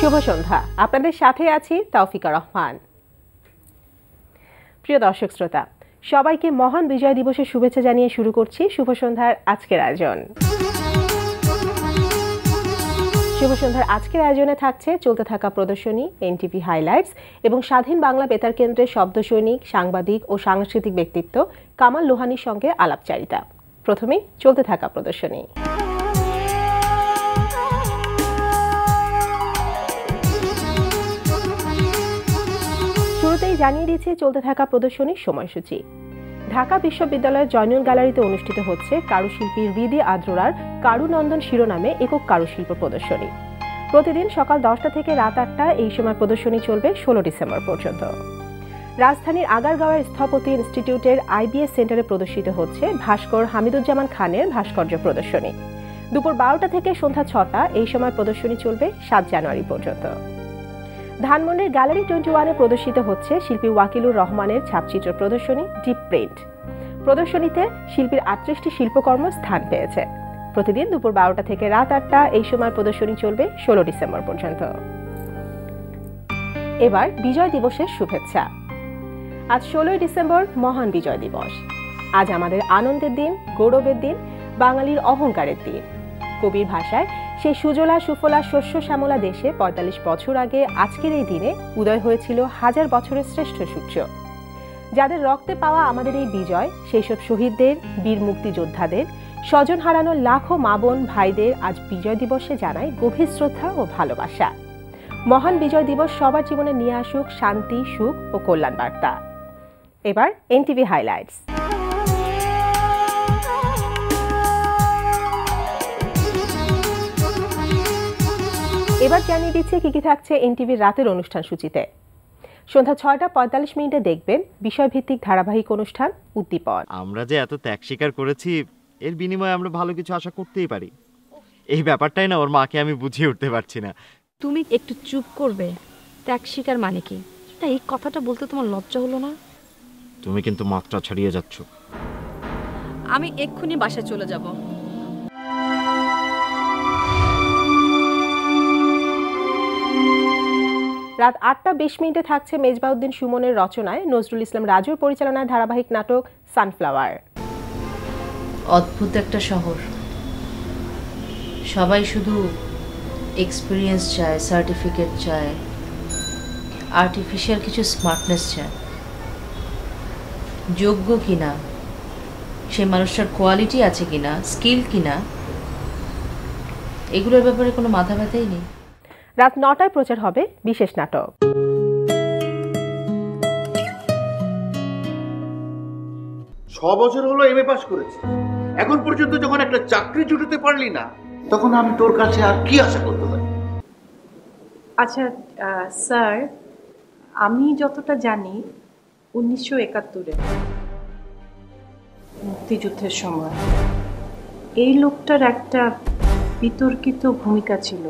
শুভ সন্ধ্যা, আপনাদের সাথে আছি তৌফিকা রহমান। প্রিয় দর্শক শ্রোতা, সবাইকে মহান বিজয় দিবসের শুভেচ্ছা জানিয়ে শুরু করছি শুভ সন্ধ্যার আজকের আয়োজন। শুভ সন্ধ্যার আজকের আয়োজনে থাকছে চলতে থাকা প্রদর্শনী, এনটিভি হাইলাইটস এবং স্বাধীন বাংলা বেতার কেন্দ্রের শব্দ সৈনিক, সাংবাদিক ও সাংস্কৃতিক ব্যক্তিত্ব কামাল লোহানীর সঙ্গে আলাপচারিতা। প্রথমেই চলতে থাকা প্রদর্শনী। শুরুতেই জানিয়ে দিচ্ছি চলতে থাকা প্রদর্শনীর সময়সূচি। ঢাকা বিশ্ববিদ্যালয়ের জয়নুল গ্যালারিতে অনুষ্ঠিত হচ্ছে কারুশিল্পী হৃদি আদ্রোরার কারুনন্দন শিরোনামে একক কারুশিল্প প্রদর্শনী। প্রতিদিন সকাল 10টা থেকে রাত 8টা এই সময় প্রদর্শনী চলবে 16 ডিসেম্বর পর্যন্ত। রাজধানীর আগারগাঁওয়ের স্থপতি ইনস্টিটিউটের আইবিএস সেন্টারে প্রদর্শিত হচ্ছে ভাস্কর হামিদুজ্জামান খানের ভাস্কর্য প্রদর্শনী। দুপুর 12টা থেকে সন্ধ্যা 6টা এই সময় প্রদর্শনী চলবে 7 জানুয়ারি পর্যন্ত। ধানমন্ডির গ্যালারি 21-এ প্রদর্শিত হচ্ছে শিল্পী ওয়াকিলুর রহমানের ছাপচিত্র প্রদর্শনী ডিপ প্রিন্ট। প্রদর্শনীতে শিল্পীর 38টি শিল্পকর্ম স্থান পেয়েছে। প্রতিদিন দুপুর 12টা থেকে রাত 8টা এই সময় প্রদর্শনী চলবে 16 ডিসেম্বর পর্যন্ত। এবার বিজয় দিবসের শুভেচ্ছা। আজ 16 ডিসেম্বর মহান বিজয় দিবস। আজ আমাদের আনন্দের দিন, গৌরবের দিন, বাঙালির অহংকারের দিন। কবির ভাষায় সেই সুজলা সুফলা শস্য শ্যামলা দেশে 45 বছর আগে আজকের এই দিনে উদয় হয়েছিল হাজার বছরের শ্রেষ্ঠ সূর্য। যাদের রক্তে পাওয়া আমাদের এই বিজয়, সেই সব শহীদদের, বীর মুক্তিযোদ্ধাদের, স্বজন হারানো লাখো মা বোন ভাইদের আজ বিজয় দিবসে জানাই গভীর শ্রদ্ধা ও ভালোবাসা। মহান বিজয় দিবস সবার জীবনে নিয়ে আসুক শান্তি, সুখ ও কল্যাণ বার্তা। এবার এনটিভি হাইলাইটস। এবার জানিয়ে দিচ্ছে কি কি থাকছে এনটিভির রাতের অনুষ্ঠান সূচিতে। সন্ধ্যা 6টা 45 মিনিটে দেখবেন বিষয়ভিত্তিক ধারাবাহিক অনুষ্ঠান উদ্দীপন। আমরা যে এত ত্যাগ স্বীকার করেছি, এর বিনিময়ে আমরা ভালো কিছু আশা করতেই পারি। এই ব্যাপারটাই না ওর মাকে আমি বুঝিয়ে উঠতে পারছি না। তুমি একটু চুপ করবে? ত্যাগ স্বীকার মানে কি? তাই এই কথাটা বলতে তোমার লজ্জা হলো না? তুমি কিন্তু মাত্রা ছাড়িয়ে যাচ্ছ। আমি এক্ষুনি বাসায় চলে যাব। রাত 8টা 20 মিনিটে থাকছে মেজবাউদ্দিন সুমনের রচনায় নজরুল ইসলাম রাজুর পরিচালনায় ধারাবাহিক নাটক সানফ্লাওয়ার। অদ্ভুত একটা শহর, সবাই শুধু এক্সপিরিয়েন্স চায়, সার্টিফিকেট চায়, আর্টিফিশিয়াল কিছু স্মার্টনেস চায়। যোগ্য কিনা, সে মানুষটার কোয়ালিটি আছে কিনা, স্কিল কিনা, এগুলোর ব্যাপারে কোনো মাথা ব্যথাই নেই। রাত 9টায় প্রচার হবে বিশেষ নাটক। ছ বছর হলো এমএ পাস করেছি, এখন পর্যন্ত যখন একটা চাকরি জুটাতে পারলি না, তখন আমি তোর কাছে আর কি আশা করতে পারি? আচ্ছা স্যার, আমি যতটা জানি 1971-এ মুক্তিযুদ্ধের সময় এই লোকটার একটা বিতর্কিত ভূমিকা ছিল।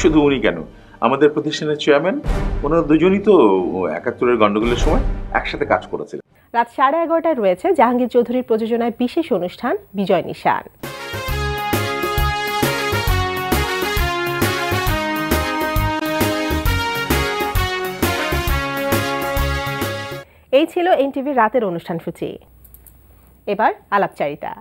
শুধু উনি কেন, আমাদের প্রতিষ্ঠানের চেয়ারম্যান, ওনারা দুজনই তো 71-এর গন্ডগোলের সময় একসাথে কাজ করেছিলেন। রাত 11:30টায় রয়েছে জাহাঙ্গীর চৌধুরীর প্রযোজনায় বিশেষ অনুষ্ঠান বিজয় নিশান। এই ছিল এনটিভির রাতের অনুষ্ঠান সূচি। এবার আলাপচারিতা।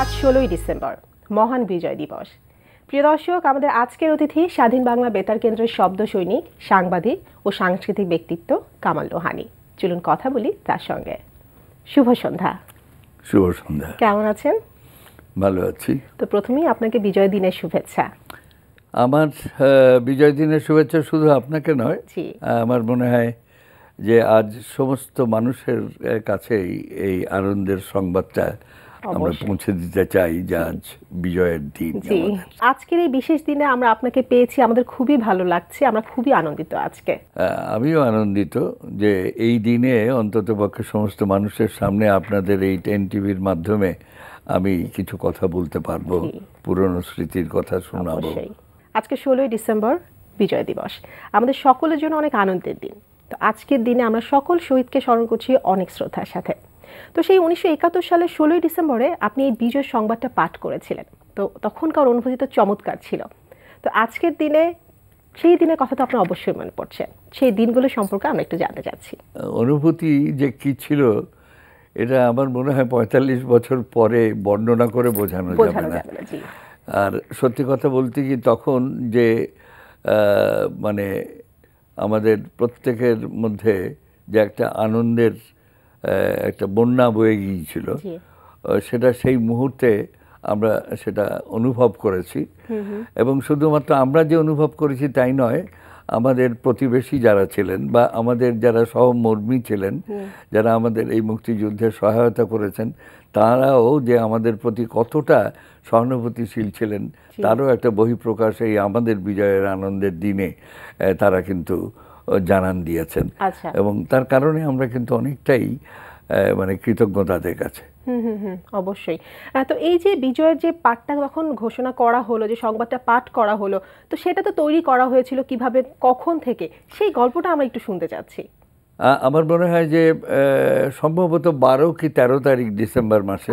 আজ 16 ডিসেম্বর মহান বিজয় দিবস। প্রিয় দর্শক, আমাদের আজকের অতিথি স্বাধীন বাংলা বেতার কেন্দ্রের শব্দ সৈনিক, সাংবাদিক ও সাংস্কৃতিক ব্যক্তিত্ব কামাল লোহানী। চলুন কথা বলি তার সঙ্গে। শুভ সন্ধ্যা। শুভ সন্ধ্যা। কেমন আছেন? ভালো আছি। তো প্রথমেই আপনাকে বিজয় দিনের শুভেচ্ছা। আমার বিজয় দিনের শুভেচ্ছা শুধু আপনাকে নয়, আমার মনে হয় যে আজ সমস্ত মানুষের কাছেই এই আনন্দের সংবাদটা আমরা পৌঁছে দিতে চাই যে আজ বিজয়ের দিন। আজকের এই বিশেষ দিনে আমরা আপনাকে পেয়েছি, আমাদের খুবই ভালো লাগছে, আমরা খুবই আনন্দিত আজকে। আমিও আনন্দিত যে এই দিনে অন্ততপক্ষে সমস্ত মানুষের সামনে আপনাদের এই এনটিভির মাধ্যমে আমি কিছু কথা বলতে পারবো, পুরনো স্মৃতির কথা শোনাবো। আজকে 16 ডিসেম্বর বিজয় দিবস, আমাদের সকলের জন্য অনেক আনন্দের দিন। তো আজকের দিনে আমরা সকল শহীদকে স্মরণ করছি অনেক শ্রদ্ধার সাথে। তো সেই 1971 সালের 16ই ডিসেম্বরে আপনি এই বিজয় সংবাদটা পাঠ করেছিলেন। তো তখনকার অনুভূতি তো চমৎকার ছিল। তো আজকের দিনে সেই দিনের কথা তো আপনার অবশ্যই মনে পড়ছে, সেই দিনগুলো সম্পর্কে আমরা একটু জানতে চাচ্ছি। অনুভূতি যে কি ছিল এটা আমার মনে হয় 45 বছর পরে বর্ণনা করে বোঝানো যাবে না। আর সত্যি কথা বলতে কি তখন যে মানে আমাদের প্রত্যেকের মধ্যে যে একটা আনন্দের একটা বন্যা বয়ে গিয়েছিল, সেটা সেই মুহূর্তে আমরা সেটা অনুভব করেছি। এবং শুধুমাত্র আমরা যে অনুভব করেছি তাই নয়, আমাদের প্রতিবেশী যারা ছিলেন বা আমাদের যারা সহমর্মী ছিলেন, যারা আমাদের এই মুক্তিযুদ্ধে সহায়তা করেছেন, তারাও যে আমাদের প্রতি কতটা সহানুভূতিশীল ছিলেন তারও একটা বহিঃপ্রকাশ এই আমাদের বিজয়ের আনন্দের দিনে তারা কিন্তু জানান দিয়েছেন। এবং তার কারণে আমরা কিন্তু অনেকটাই মানে কৃতজ্ঞ তাদের কাছে। অবশ্যই। তো এই যে বিজয়ের যে পাঠটা যখন ঘোষণা করা হলো, যে সংবাদটা পাঠ করা হলো, তো সেটা তো তৈরি করা হয়েছিল কিভাবে, কখন থেকে, সেই গল্পটা আমরা একটু শুনতে চাচ্ছি। আমার মনে হয় যে সম্ভবত 12 কি 13 তারিখ ডিসেম্বর মাসে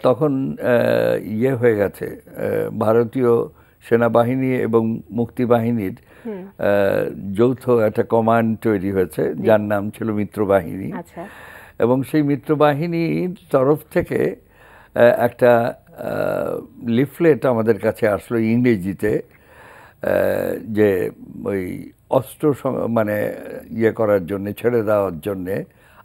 তখন ইয়ে হয়ে গেছে, ভারতীয় সেনাবাহিনী এবং মুক্তিবাহিনীর যৌথ একটা কমান্ড তৈরি হয়েছে, যার নাম ছিল মিত্রবাহিনী। এবং সেই মিত্রবাহিনীর তরফ থেকে একটা লিফলেট আমাদের কাছে আসলো ইংরেজিতে, যে ওই অস্ত্র মানে ইয়ে করার জন্যে, ছেড়ে দেওয়ার জন্যে,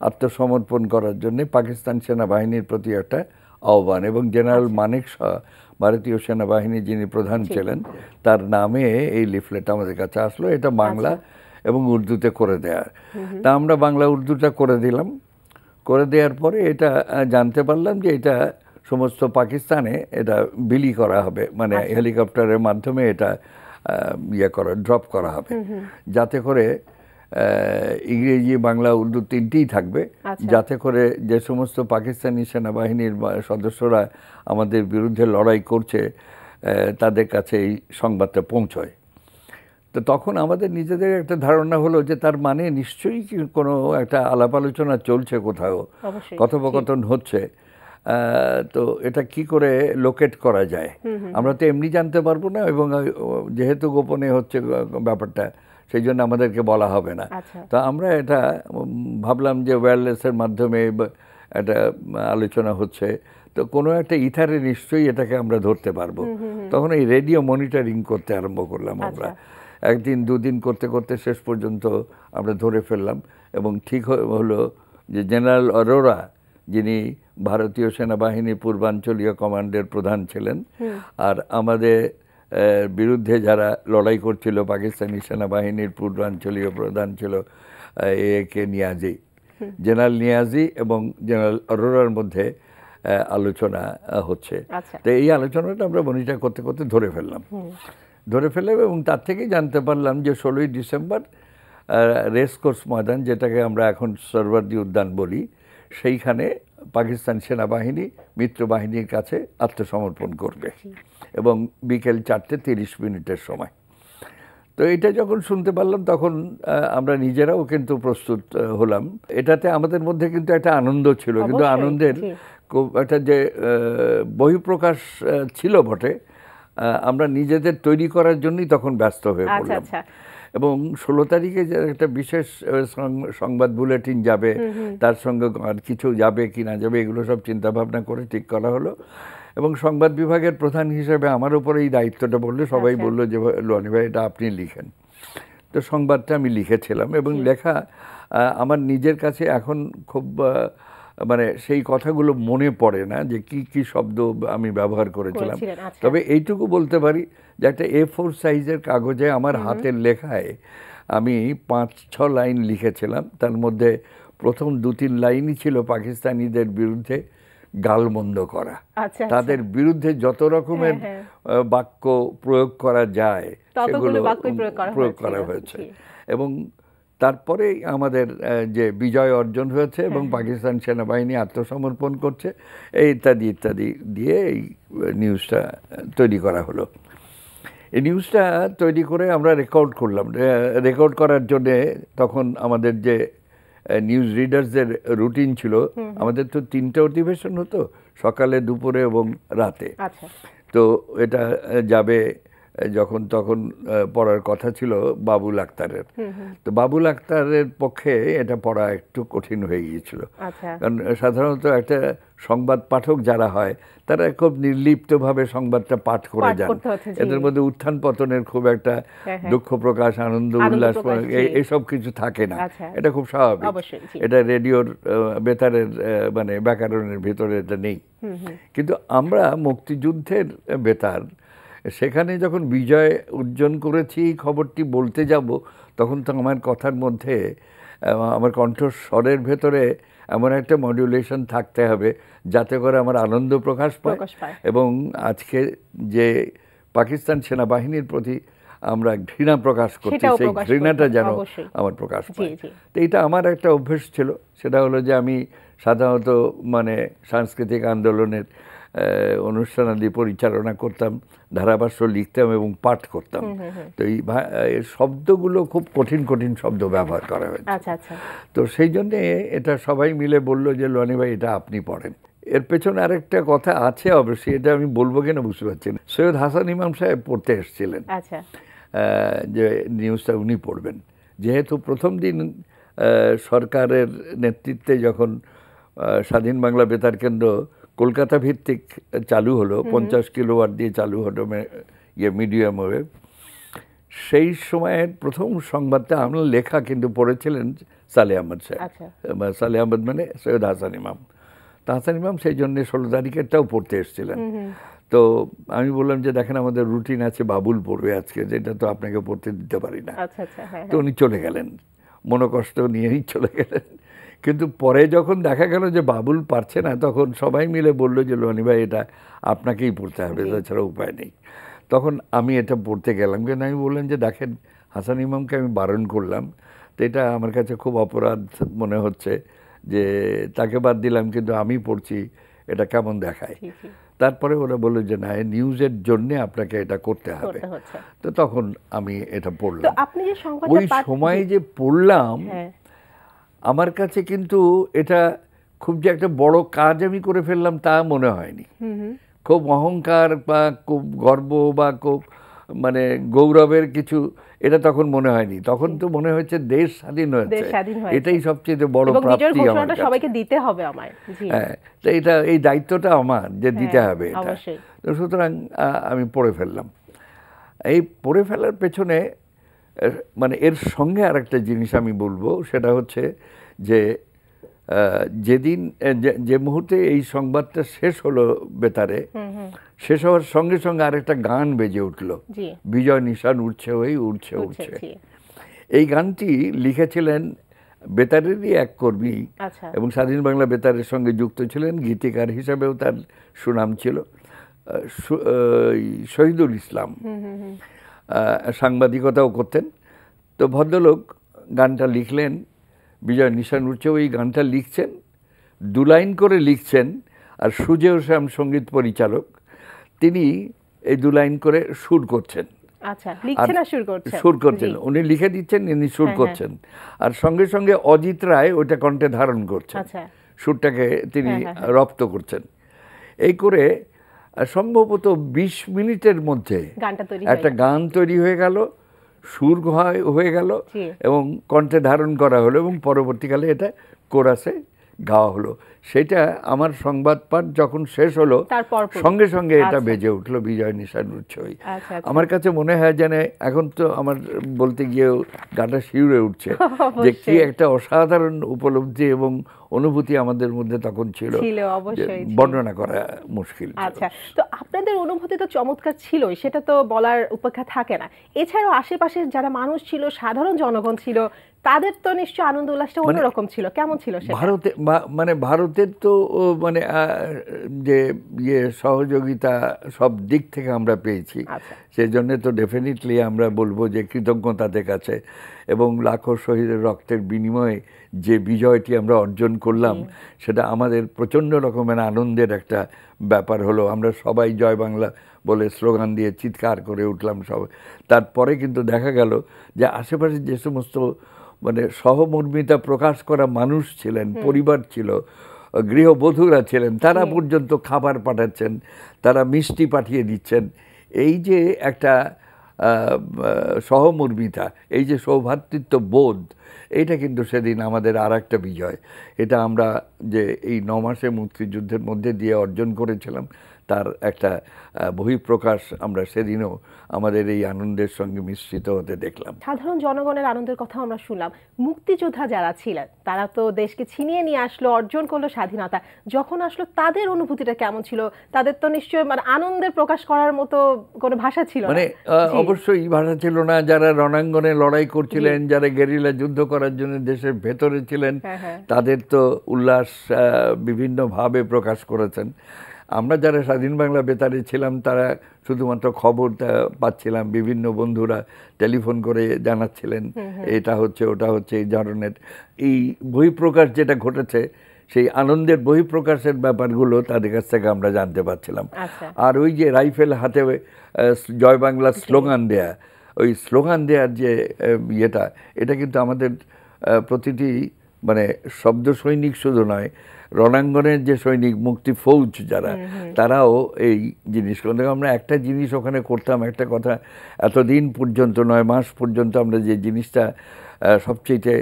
আত্মসমর্পণ করার জন্যে পাকিস্তান সেনাবাহিনীর প্রতি একটা আহ্বান। এবং জেনারেল মানেক শাহ, ভারতীয় সেনাবাহিনীর যিনি প্রধান ছিলেন, তার নামে এই লিফলেট আমাদের কাছে আসলো। এটা বাংলা এবং উর্দুতে করে দেওয়ার। তা আমরা বাংলা উর্দুটা করে দিলাম। করে দেওয়ার পরে এটা জানতে পারলাম যে এটা সমস্ত পাকিস্তানে এটা বিলি করা হবে, মানে হেলিকপ্টারের মাধ্যমে এটা ইয়ে করা, ড্রপ করা হবে, যাতে করে ইংরেজি, বাংলা, উর্দু তিনটেই থাকবে, যাতে করে যে সমস্ত পাকিস্তানি সেনাবাহিনীর সদস্যরা আমাদের বিরুদ্ধে লড়াই করছে তাদের কাছে এই সংবাদটা পৌঁছয়। তো তখন আমাদের নিজেদের একটা ধারণা হলো যে তার মানে নিশ্চয়ই কোনো একটা আলাপ আলোচনা চলছে, কোথাও কথোপকথন হচ্ছে। তো এটা কি করে লোকেট করা যায়, আমরা তো এমনি জানতে পারবো না, এবং যেহেতু গোপনে হচ্ছে ব্যাপারটা, সেই জন্য আমাদেরকে বলা হবে না। তো আমরা এটা ভাবলাম যে ওয়্যারলেসের মাধ্যমে একটা আলোচনা হচ্ছে, তো কোনো একটা ইথারে নিশ্চয়ই এটাকে আমরা ধরতে পারবো। তখন এই রেডিও মনিটরিং করতে আরম্ভ করলাম আমরা। একদিন দুদিন করতে করতে শেষ পর্যন্ত আমরা ধরে ফেললাম, এবং ঠিক হলো যে জেনারেল অরোরা, যিনি ভারতীয় সেনাবাহিনী পূর্বাঞ্চলীয় কমান্ডের প্রধান ছিলেন, আর আমাদের বিরুদ্ধে যারা লড়াই করছিল পাকিস্তানি সেনাবাহিনীর পূর্বাঞ্চলীয় প্রধান ছিল এ.কে নিয়াজি, জেনারেল নিয়াজি এবং জেনারেল অরোরার মধ্যে আলোচনা হচ্ছে। তো এই আলোচনাটা আমরা মনিটর করতে করতে ধরে ফেললাম। এবং তার থেকেই জানতে পারলাম যে 16ই ডিসেম্বর রেসকোর্স ময়দান, যেটাকে আমরা এখন সরওয়ার্দী উদ্যান বলি, সেইখানে পাকিস্তান সেনাবাহিনী মিত্রবাহিনীর কাছে আত্মসমর্পণ করবে, এবং বিকেল 4:30 সময়। তো এটা যখন শুনতে পারলাম তখন আমরা নিজেরাও কিন্তু প্রস্তুত হলাম। এটাতে আমাদের মধ্যে কিন্তু একটা আনন্দ ছিল, কিন্তু আনন্দের একটা যে বহিঃপ্রকাশ ছিল বটে, আমরা নিজেদের তৈরি করার জন্যই তখন ব্যস্ত হয়ে পড়লাম। এবং 16 তারিখে যে একটা বিশেষ সংবাদ বুলেটিন যাবে, তার সঙ্গে আর কিছু যাবে কি না যাবে, এগুলো সব চিন্তা ভাবনা করে ঠিক করা হলো। এবং সংবাদ বিভাগের প্রধান হিসেবে আমার উপরে এই দায়িত্বটা বললে, সবাই বললো যে লোহানী ভাই এটা আপনি লিখেন। তো সংবাদটা আমি লিখেছিলাম, এবং লেখা আমার নিজের কাছে এখন খুব মানে সেই কথাগুলো মনে পড়ে না যে কি কি শব্দ আমি ব্যবহার করেছিলাম। তবে এইটুকু বলতে পারি যে একটা A4 সাইজের কাগজে আমার হাতের লেখায় আমি 5-6 লাইন লিখেছিলাম। তার মধ্যে প্রথম 2-3 লাইনই ছিল পাকিস্তানিদের বিরুদ্ধে গালমন্দ করা, তাদের বিরুদ্ধে যত রকমের বাক্য প্রয়োগ করা যায় সেগুলো প্রয়োগ করা হয়েছে। এবং তারপরে আমাদের যে বিজয় অর্জন হয়েছে এবং পাকিস্তান সেনাবাহিনী আত্মসমর্পণ করছে, এই ইত্যাদি ইত্যাদি দিয়ে এই নিউজটা তৈরি করা হলো। এই নিউজটা তৈরি করে আমরা রেকর্ড করলাম। রেকর্ড করার জন্যে তখন আমাদের যে নিউজ রিডার্সদের রুটিন ছিল, আমাদের তো 3টে অধিবেশন হতো, সকালে, দুপুরে এবং রাতে। আচ্ছা, তো এটা যাবে যখন তখন পড়ার কথা ছিল বাবুল আক্তারের। তো বাবুল আক্তারের পক্ষে এটা পড়া একটু কঠিন হয়ে গিয়েছিল, আচ্ছা, কারণ সাধারণত একটা সংবাদ পাঠক যারা হয় তারা খুব নির্লিপ্তভাবে সংবাদটা পাঠ করে পাঠ যান, করতে হচ্ছে, জি। এদের মধ্যে উত্থান পতনের খুব একটা দুঃখ প্রকাশ, আনন্দ উল্লাস প্রকাশ, জি। এইসব কিছু থাকে না। আচ্ছা। এটা খুব স্বাভাবিক, অবশ্যই, জি। এটা রেডিওর বেতারের মানে ব্যাকরণের ভিতরে এটা নেই। কিন্তু আমরা মুক্তিযুদ্ধের বেতার, সেখানে যখন বিজয় অর্জন করেছি এই খবরটি বলতে যাব, তখন তো আমার কথার মধ্যে, আমার কণ্ঠস্বরের ভেতরে এমন একটা মডুলেশন থাকতে হবে যাতে করে আমার আনন্দ প্রকাশ পায় এবং আজকে যে পাকিস্তান সেনাবাহিনীর প্রতি আমরা ঘৃণা প্রকাশ করছি, সেই ঘৃণাটা যেন আমার প্রকাশ পায়। তো এটা আমার একটা অভ্যেস ছিল, সেটা হলো যে আমি সাধারণত মানে সাংস্কৃতিক আন্দোলনের অনুষ্ঠানাদি পরিচালনা করতাম, ধারাভাষ্য লিখতাম এবং পাঠ করতাম। তো এই শব্দগুলো খুব কঠিন কঠিন শব্দ ব্যবহার করা হয়েছে। আচ্ছা, আচ্ছা। তো সেই জন্যে এটা সবাই মিলে বলল যে লোহানী ভাই এটা আপনি পড়েন। এর পেছনে আরেকটা কথা আছে অবশ্যই, এটা আমি বলবো কিনা বুঝতে পারছি না। সৈয়দ হাসান ইমাম সাহেব পড়তে এসেছিলেন, আচ্ছা, যে নিউজটা উনি পড়বেন। যেহেতু প্রথম দিন সরকারের নেতৃত্বে যখন স্বাধীন বাংলা বেতার কেন্দ্র কলকাতা ভিত্তিক চালু হলো, 50 কিলোওয়াট দিয়ে চালু হলো মিডিয়াম ওয়েভ, সেই সময়ের প্রথম সংবাদটা আমরা লেখা কিন্তু পড়েছিলেন সালেহ আহমদ সাহেব। সালেহ আহমদ মানে সৈয়দ হাসান ইমাম। তা হাসান ইমাম সেই জন্য 16 তারিখেরটাও পড়তে এসেছিলেন। তো আমি বললাম যে দেখেন আমাদের রুটিন আছে, বাবুল পড়বে আজকে, যেটা তো আপনাকে পড়তে দিতে পারি না। তো উনি চলে গেলেন, মনোকষ্ট নিয়েই চলে গেলেন। কিন্তু পরে যখন দেখা গেল যে বাবুল পারছে না, তখন সবাই মিলে বললো যে লোহানী ভাই এটা আপনাকেই পড়তে হবে, তাছাড়া উপায় নেই। তখন আমি এটা পড়তে গেলাম, কিন্তু আমি বললাম যে দেখেন হাসান ইমামকে আমি বারণ করলাম, তো এটা আমার কাছে খুব অপরাধ মনে হচ্ছে যে তাকে বাদ দিলাম কিন্তু আমি পড়ছি, এটা কেমন দেখায়। তারপরে ওরা বললো যে না, নিউজের জন্য আপনাকে এটা করতে হবে। তো তখন আমি এটা পড়লাম। ওই সময় যে পড়লাম, আমার কাছে কিন্তু এটা খুব যে একটা বড় কাজ আমি করে ফেললাম তা মনে হয়নি। খুব অহংকার বা খুব গর্ব বা খুব মানে গৌরবের কিছু এটা তখন মনে হয়নি। তখন তো মনে হচ্ছে দেশ স্বাধীন হয়েছে, এটাই সবচেয়ে বড় প্রাপ্তি আমার কাছে। সবাইকে দিতে হবে আমার। হ্যাঁ, তো এটা এই দায়িত্বটা আমার যে দিতে হবে এটা। তো সুতরাং আমি পড়ে ফেললাম। এই পড়ে ফেলার পেছনে মানে এর সঙ্গে আরেকটা জিনিস আমি বলবো, সেটা হচ্ছে যে যেদিন যে মুহূর্তে এই সংবাদটা শেষ হলো বেতারে, শেষ হওয়ার সঙ্গে সঙ্গে আরেকটা গান বেজে উঠলো, বিজয় নিশান উঠছে ওই উঠছে উঠছে। এই গানটি লিখেছিলেন বেতারেরই এক কর্মী এবং স্বাধীন বাংলা বেতারের সঙ্গে যুক্ত ছিলেন, গীতিকার হিসাবেও তার সুনাম ছিল, শহীদুল ইসলাম। সাংবাদিকতাও করতেন। তো ভদ্রলোক গানটা লিখলেন, বিজয় নিশান উঠছে, ওই গানটা লিখছেন, 2 লাইন করে লিখছেন, আর সুজেয় শ্যাম সঙ্গীত পরিচালক তিনি এই 2 লাইন করে সুর করছেন। সুর করছেন, উনি লিখে দিচ্ছেন, ইনি সুর করছেন, আর সঙ্গে সঙ্গে অজিত রায় ওটা কণ্ঠে ধারণ করছেন, সুরটাকে তিনি রপ্ত করছেন। এই করে সম্ভবত 20 মিনিটের মধ্যে একটা গান তৈরি হয়ে গেল, সুর হয়ে গেল এবং কণ্ঠে ধারণ করা হলো এবং পরবর্তীকালে এটা কোরাসে গাওয়া হলো। সেটা আমার সংবাদ পাঠ যখন শেষ হলো সঙ্গে সঙ্গে এটা বেজে উঠলো, বিজয় নিশান উঠছে। আমার কাছে মনে হয় যেন এখন তো আমার বলতে গিয়েও গাটা শিউরে উঠছে যে কি একটা অসাধারণ উপলব্ধি এবং অনুভূতি আমাদের মধ্যে তখন ছিল, বর্ণনা করা মুশকিল। আচ্ছা, তো আপনাদের অনুভূতি তো চমৎকার ছিল, সেটা তো বলার উপেক্ষা থাকে না। এছাড়াও আশেপাশে যারা মানুষ ছিল, সাধারণ জনগণ ছিল, তাদের তো নিশ্চয় আনন্দ উল্লাসটা অন্যরকম ছিল। কেমন ছিল সেটা? ভারতের তো মানে যে সহযোগিতা সব দিক থেকে আমরা পেয়েছি, সেই জন্য তো ডেফিনেটলি আমরা বলবো যে কৃতজ্ঞ তাদের কাছে। এবং লাখো শহীদের রক্তের বিনিময়ে যে বিজয়টি আমরা অর্জন করলাম, সেটা আমাদের প্রচণ্ড রকমের আনন্দের একটা ব্যাপার হলো। আমরা সবাই জয় বাংলা বলে স্লোগান দিয়ে চিৎকার করে উঠলাম সব। তারপরে কিন্তু দেখা গেল যে আশেপাশে যে সমস্ত মানে সহমর্মিতা প্রকাশ করা মানুষ ছিলেন, পরিবার ছিল, গৃহবধূরা ছিলেন, তারা পর্যন্ত খাবার পাঠাচ্ছেন, তারা মিষ্টি পাঠিয়ে দিচ্ছেন। এই যে একটা সহমর্মিতা, এই যে সৌভ্রাতৃত্ব বোধ, এইটা কিন্তু সেদিন আমাদের আর একটা বিজয়। এটা আমরা যে এই 9 মাসে মুক্তিযুদ্ধের মধ্যে দিয়ে অর্জন করেছিলাম, তার একটা বহিঃপ্রকাশ আমরা সেদিনও আমাদের এই আনন্দের সঙ্গে মিশ্রিত হতে দেখলাম। সাধারণ জনগণের আনন্দের কথা আমরা শুনলাম, মুক্তিযোদ্ধা যারা ছিলেন তারা তো দেশকে ছিনিয়ে নিয়ে আসলো, অর্জন করলো স্বাধীনতা, যখন আসলো তাদের অনুভূতিটা কেমন ছিল? তাদের তো নিশ্চয়ই মানে আনন্দের প্রকাশ করার মতো কোনো ভাষা ছিল না। মানে অবশ্যই ভাষা ছিল না। যারা রণাঙ্গনে লড়াই করছিলেন, যারা গেরিলা যুদ্ধ করার জন্য দেশের ভেতরে ছিলেন, তাদের তো উল্লাস বিভিন্নভাবে প্রকাশ করেছেন। আমরা যারা স্বাধীন বাংলা বেতারে ছিলাম তারা শুধুমাত্র খবর পাচ্ছিলাম, বিভিন্ন বন্ধুরা টেলিফোন করে জানাচ্ছিলেন এটা হচ্ছে ওটা হচ্ছে, এই ধরনের এই বহিঃপ্রকাশ যেটা ঘটেছে, সেই আনন্দের বহিঃপ্রকাশের ব্যাপারগুলো তাদের কাছ থেকে আমরা জানতে পারছিলাম। আর ওই যে রাইফেল হাতে জয় বাংলা স্লোগান দেয়া, ওই স্লোগান দেওয়ার যে ইয়েটা, এটা কিন্তু আমাদের প্রতিটি মানে শব্দ সৈনিক শুধু নয়, রণাঙ্গনের যে সৈনিক, মুক্তি ফৌজ যারা, তারাও এই জিনিসগুলো, আমরা একটা জিনিস ওখানে করতাম, একটা কথা এতদিন পর্যন্ত 9 মাস পর্যন্ত আমরা যে জিনিসটা সবচেয়ে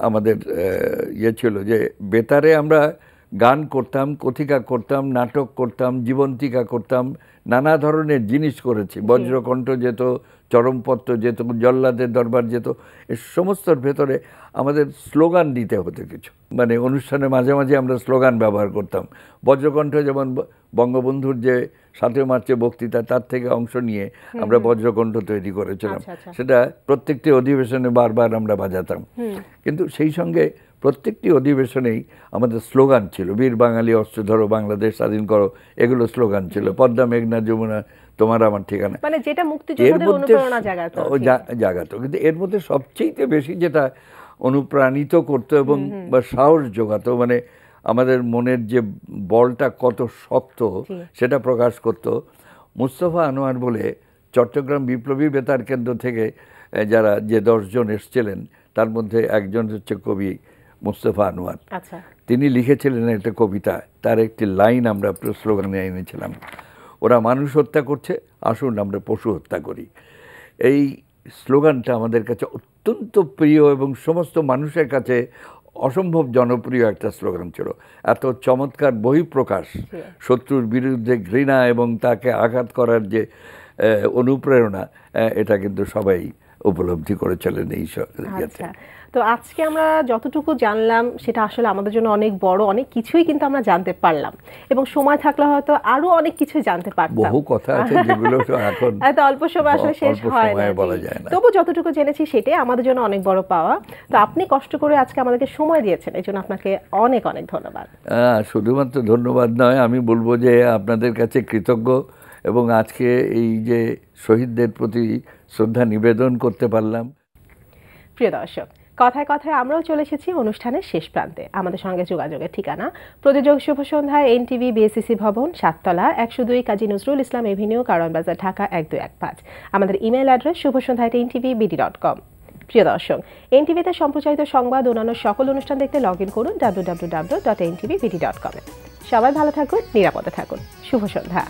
আমাদের ইয়ে ছিল, যে বেতারে আমরা গান করতাম, কথিকা করতাম, নাটক করতাম, জীবন্তিকা করতাম, নানা ধরনের জিনিস করেছি। বজ্রকণ্ঠ যেত, চরমপত্র যেত, জল্লাদের দরবার যেত, এর সমস্তর ভেতরে আমাদের স্লোগান দিতে হতো কিছু। মানে অনুষ্ঠানের মাঝে মাঝে আমরা স্লোগান ব্যবহার করতাম। বজ্রকণ্ঠ যেমন বঙ্গবন্ধুর যে 7 মার্চে বক্তৃতা, তার থেকে অংশ নিয়ে আমরা বজ্রকণ্ঠ তৈরি করেছিলাম। সেটা প্রত্যেকটি অধিবেশনে বারবার আমরা বাজাতাম। কিন্তু সেই সঙ্গে প্রত্যেকটি অধিবেশনেই আমাদের স্লোগান ছিল, বীর বাঙালি অস্ত্র ধরো, বাংলাদেশ স্বাধীন করো, এগুলো স্লোগান ছিল। পদ্মা মেঘনা যমুনা তোমার আমার ঠিকানা, মানে যেটা মুক্তিযোদ্ধাদের অনুপ্রেরণা জাগাতো। কিন্তু এর মধ্যে সবচেয়ে বেশি যেটা অনুপ্রাণিত করতো এবং সাহস যোগাতো, মানে আমাদের মনের যে বলটা কত শক্ত সেটা প্রকাশ করতো, মুস্তফা আনোয়ার বলে চট্টগ্রাম বিপ্লবী বেতার কেন্দ্র থেকে যারা যে 10 জন এসেছিলেন, তার মধ্যে একজন হচ্ছে কবি মুস্তফা আনোয়ার। তিনি লিখেছিলেন একটা কবিতা, তার একটি লাইন আমরা স্লোগানে এনেছিলাম, ওরা মানুষ হত্যা করছে, আসুন আমরা পশু হত্যা করি। এই স্লোগানটা আমাদের কাছে অত্যন্ত প্রিয় এবং সমস্ত মানুষের কাছে অসম্ভব জনপ্রিয় একটা স্লোগান ছিল। এত চমৎকার বহিঃপ্রকাশ, শত্রুর বিরুদ্ধে ঘৃণা এবং তাকে আঘাত করার যে অনুপ্রেরণা, এটা কিন্তু সবাই উপলব্ধি করেছিলেন এই ইয়েতে। তো আজকে আমরা যতটুকু জানলাম সেটা আসলে আমাদের জন্য অনেক বড়, অনেক কিছুই কিন্তু আমরা জানতে পারলাম, এবং সময় থাকলে হয়তো আরো অনেক কিছু জানতে পারতাম। বহু কথা আছে যেগুলো এখন এত অল্প সময় আসলে শেষ হয় না, তবু যতটুকু জেনেছি সেটাই আমাদের জন্য অনেক বড় পাওয়া। তো আপনি কষ্ট করে আজকে আমাদেরকে সময় দিয়েছেন, এই জন্য আপনাকে অনেক অনেক ধন্যবাদ। শুধুমাত্র ধন্যবাদ নয়, আমি বলবো যে আপনাদের কাছে কৃতজ্ঞ, এবং আজকে এই যে শহীদদের প্রতি শ্রদ্ধা নিবেদন করতে পারলাম। প্রিয় দর্শক, কথায় কথায় আমরাও চলে এসেছি অনুষ্ঠানের শেষ প্রান্তে। আমাদের সঙ্গে যোগাযোগের ঠিকানা প্রযোজক শুভ সন্ধ্যায়, এনটিভি বিএসসিসি ভবন, 7 তলা, 102 কাজী নজরুল ইসলাম এভিনিউ, কারওয়ান বাজার, ঢাকা 1215। আমাদের ইমেল অ্যাড্রেস shubhosandhya@ntv.bd.com। প্রিয় দর্শক, এনটিভিতে সম্প্রচারিত সংবাদ অন্যান্য সকল অনুষ্ঠান দেখতে লগ ইন করুন www.ntvbd.com। সবাই ভালো থাকুন, নিরাপদে থাকুন। শুভ সন্ধ্যা।